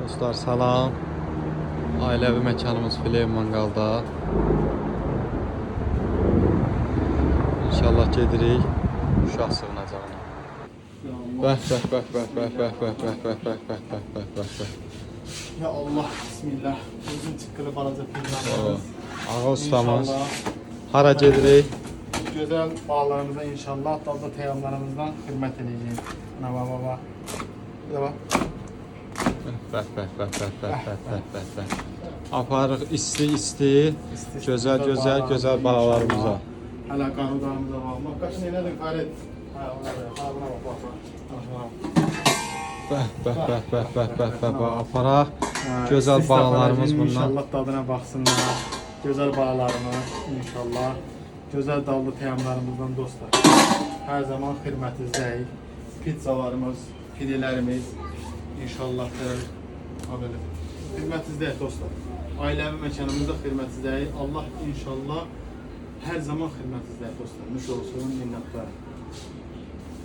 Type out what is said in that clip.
Dostlar salam. Ailəvi məkanımız Filev Mangalda. İnşallah gedirik uşaq sığınacağına. Bəh. Ya Allah, bismillah. Uzun çıkkılı balaca peygamberimiz. Ağa ustamız. İnşallah Hara gedirik? güzel bağlarımıza inşallah dalda teyamlarımızdan hürmet edeceğiz. Ana baba. Bir de bak. Bəh. Aparıq isti, gözəl bağlarımıza. Hala qanudarımıza bağlamaq. Qaçın elədir, qayret. Ha, ona da, buna bak. Bəh. Aparaq gözəl bağlarımız bundan. İnşallah dadına baxsınlar. Gözəl bağlarımız inşallah. Gözəl dallı teyamlarımızdan dostlar. Hər zaman xidmətinizdəyik. Pizzalarımız, pidelərimiz inşallahdır. Böyle. Xidmətinizdəyik dostlar. Ailəvi məkanımızda xidmətinizdəyik. Allah inşallah hər zaman xidmətinizdəyik dostlar. Nuş olsun, minnətlər.